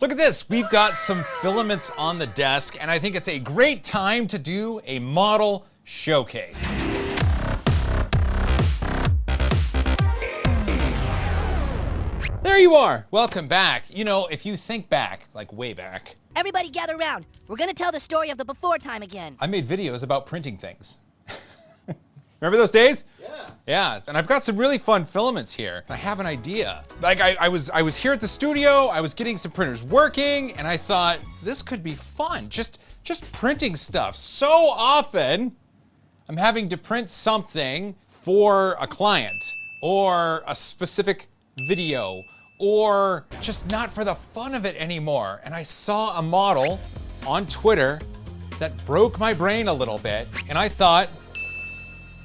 Look at this, we've got some filaments on the desk, and I think it's a great time to do a model showcase. There you are, welcome back. You know, if you think back, like way back. Everybody gather around. We're gonna tell the story of the before time again. I made videos about printing things. Remember those days? Yeah. Yeah, and I've got some really fun filaments here. I have an idea. Like I was here at the studio, I was getting some printers working, and I thought this could be fun. Just printing stuff. So often, I'm having to print something for a client or a specific video or just not for the fun of it anymore. And I saw a model on Twitter that broke my brain a little bit, and I thought,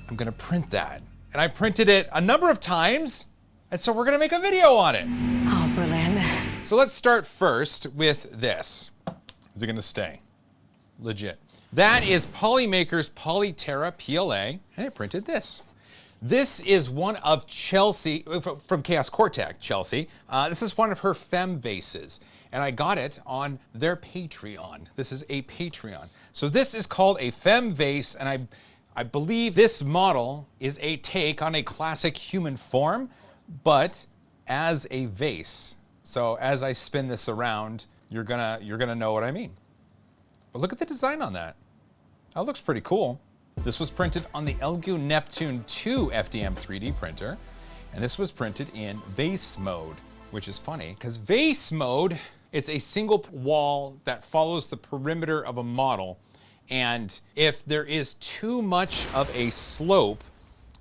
I'm gonna print that. And I printed it a number of times, and so we're gonna make a video on it. Oh, Berlin. So let's start first with this. Is it gonna stay? Legit. That is Polymaker's Polyterra PLA, and it printed this. This is one of Chelsea, from Chaos Cortec, Chelsea. This is one of her fem vases, and I got it on their Patreon. This is a Patreon. So this is called a fem vase, and I believe this model is a take on a classic human form, but as a vase. So as I spin this around, you're gonna know what I mean. But look at the design on that. That looks pretty cool. This was printed on the Elgu Neptune 2 FDM 3D printer, and this was printed in vase mode, which is funny, because vase mode, it's a single wall that follows the perimeter of a model. And if there is too much of a slope,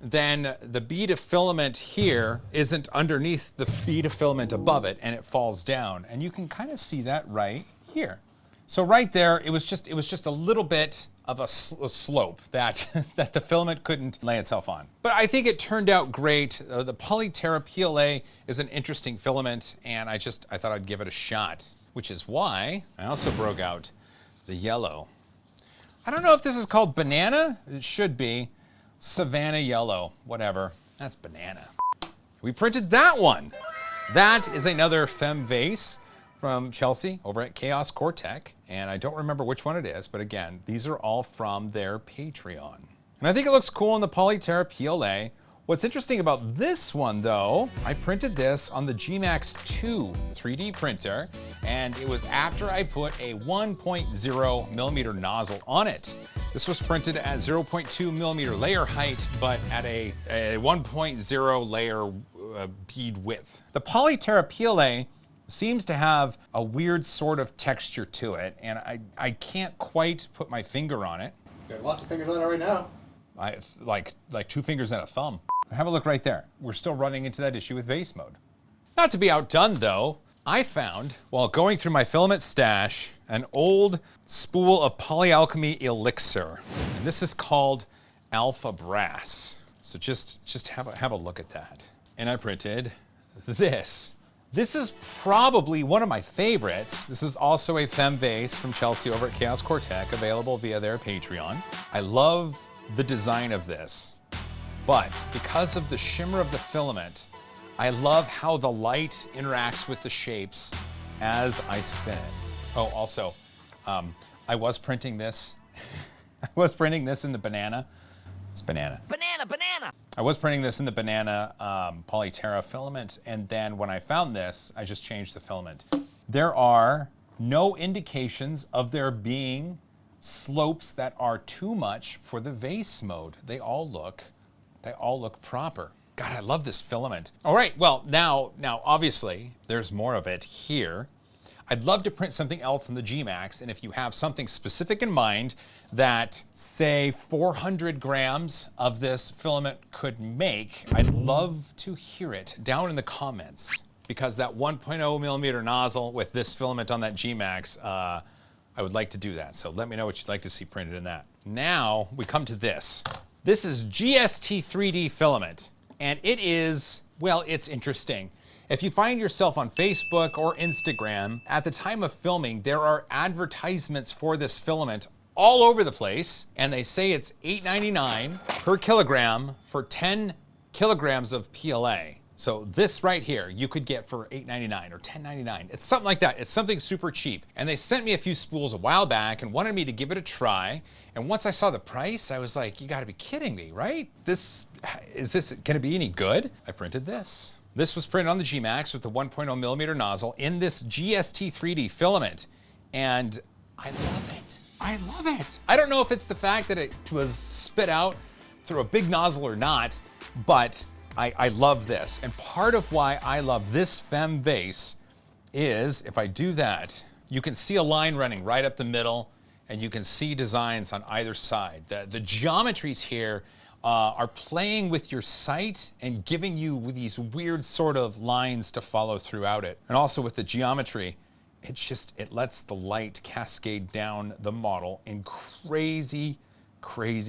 then the bead of filament here isn't underneath the bead of filament above it, and it falls down. And you can kind of see that right here. So right there, it was just a little bit of a slope that that the filament couldn't lay itself on. But I think it turned out great. The Polyterra PLA is an interesting filament, and I thought I'd give it a shot, which is why I also broke out the yellow. I don't know if this is called banana. It should be. Savannah yellow, whatever. That's banana. We printed that one. That is another fem vase from Chelsea over at Chaos Cortec. And I don't remember which one it is, but again, these are all from their Patreon. And I think it looks cool in the Polyterra PLA. What's interesting about this one though, I printed this on the gMax 2 3D printer, and it was after I put a 1.0 millimeter nozzle on it. This was printed at 0.2 millimeter layer height, but at a 1.0 layer bead width. The Polyterra PLA seems to have a weird sort of texture to it, and I can't quite put my finger on it. Got lots of fingers on it right now. Like 2 fingers and a thumb. Have a look right there. We're still running into that issue with vase mode. Not to be outdone though, I found, while going through my filament stash, an old spool of Polyalchemy Elixir. And this is called Alpha Brass. So just have a look at that. And I printed this. This is probably one of my favorites. This is also a fem vase from Chelsea over at Chaos Cortec, available via their Patreon. I love the design of this, but because of the shimmer of the filament, I love how the light interacts with the shapes as I spin it. Oh, also, I was printing this. I was printing this in the banana. It's banana. Banana. I was printing this in the banana Polyterra filament, and then when I found this, I just changed the filament. There are no indications of there being slopes that are too much for the vase mode. They all look proper. God, I love this filament. All right, well, now obviously there's more of it here. I'd love to print something else in the gMax, and if you have something specific in mind that, say, 400 grams of this filament could make, I'd love to hear it down in the comments, because that 1.0 millimeter nozzle with this filament on that gMax, I would like to do that. So let me know what you'd like to see printed in that. Now we come to this. This is GST 3D filament, and it is, well, it's interesting. If you find yourself on Facebook or Instagram, at the time of filming, there are advertisements for this filament all over the place, and they say it's $8.99 per kilogram for 10 kilograms of PLA. So this right here, you could get for $8.99 or $10.99. It's something like that. It's something super cheap. And they sent me a few spools a while back and wanted me to give it a try. And once I saw the price, I was like, you gotta be kidding me, right? Is this gonna be any good? I printed this. This was printed on the gMax with the 1.0 millimeter nozzle in this GST 3D filament. And I love it. I love it. I don't know if it's the fact that it was spit out through a big nozzle or not, but I love this. And part of why I love this fem vase is, if I do that, you can see a line running right up the middle, and you can see designs on either side. The geometries here are playing with your sight and giving you these weird sort of lines to follow throughout it. And also with the geometry, it lets the light cascade down the model in crazy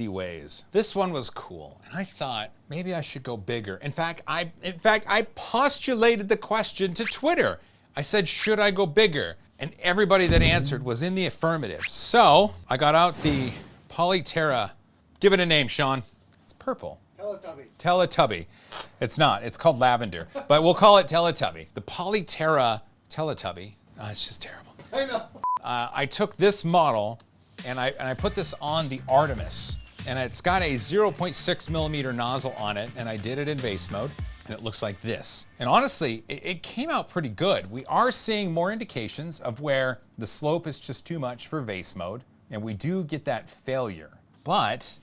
ways. This one was cool, and I thought maybe I should go bigger. In fact, I postulated the question to Twitter. I said, should I go bigger? And everybody that answered was in the affirmative. So I got out the Polyterra. Give it a name, Sean. It's purple. Teletubby. Teletubby. It's not. It's called lavender, but we'll call it Teletubby. The Polyterra Teletubby. It's just terrible. I know. I took this model and I put this on the Artemis, and it's got a 0.6 millimeter nozzle on it, and I did it in vase mode, and it looks like this. And honestly, it came out pretty good. We are seeing more indications of where the slope is just too much for vase mode, and we do get that failure. But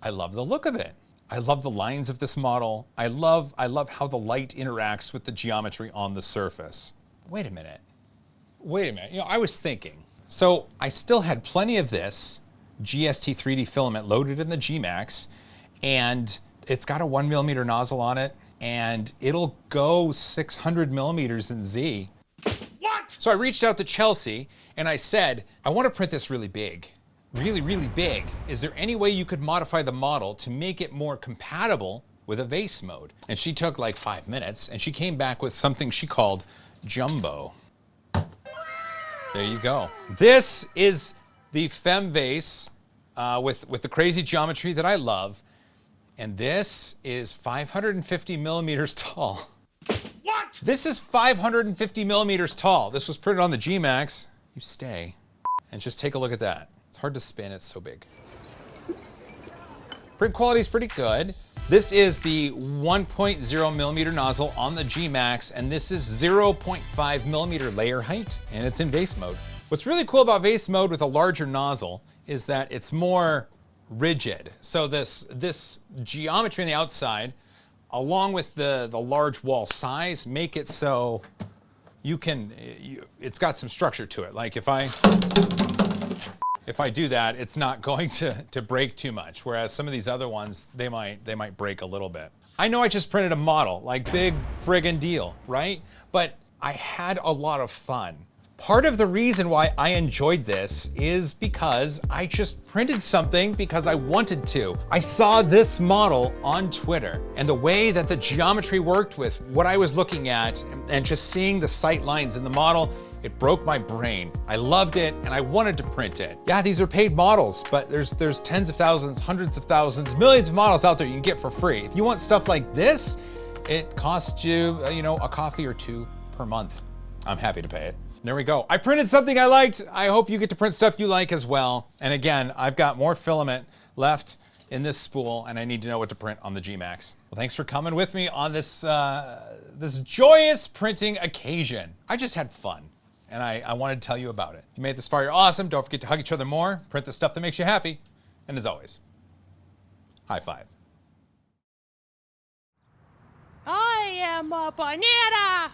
I love the look of it. I love the lines of this model. I love how the light interacts with the geometry on the surface. Wait a minute. You know, I was thinking. So I still had plenty of this GST 3D filament loaded in the gMax, and it's got a 1 millimeter nozzle on it, and it'll go 600 millimeters in Z. What? So I reached out to Chelsea and I said, I want to print this really big. Really big. Is there any way you could modify the model to make it more compatible with a vase mode? And she took like 5 minutes, and she came back with something she called Jumbo. There you go. This is the fem vase with the crazy geometry that I love. And this is 550 millimeters tall. What? This is 550 millimeters tall. This was printed on the gMax. You stay and just take a look at that. It's hard to spin, it's so big. Print quality is pretty good. This is the 1.0 millimeter nozzle on the gMax, and this is 0.5 millimeter layer height, and it's in vase mode. What's really cool about vase mode with a larger nozzle is that it's more rigid. So this geometry on the outside, along with the large wall size, make it so it's got some structure to it. Like if I do that, it's not going to break too much. Whereas some of these other ones, they might break a little bit. I know I just printed a model, like big friggin' deal, right? But I had a lot of fun. Part of the reason why I enjoyed this is because I just printed something because I wanted to. I saw this model on Twitter, and the way that the geometry worked with what I was looking at and just seeing the sight lines in the model, it broke my brain. I loved it, and I wanted to print it. Yeah, these are paid models, but there's tens of thousands, hundreds of thousands, millions of models out there you can get for free. If you want stuff like this, it costs you, a coffee or two per month. I'm happy to pay it. There we go. I printed something I liked. I hope you get to print stuff you like as well. And again, I've got more filament left in this spool, and I need to know what to print on the gMax. Well, thanks for coming with me on this joyous printing occasion. I just had fun, and I wanted to tell you about it. If you made it this far, you're awesome. Don't forget to hug each other more, print the stuff that makes you happy, and as always, high five. I am a banana!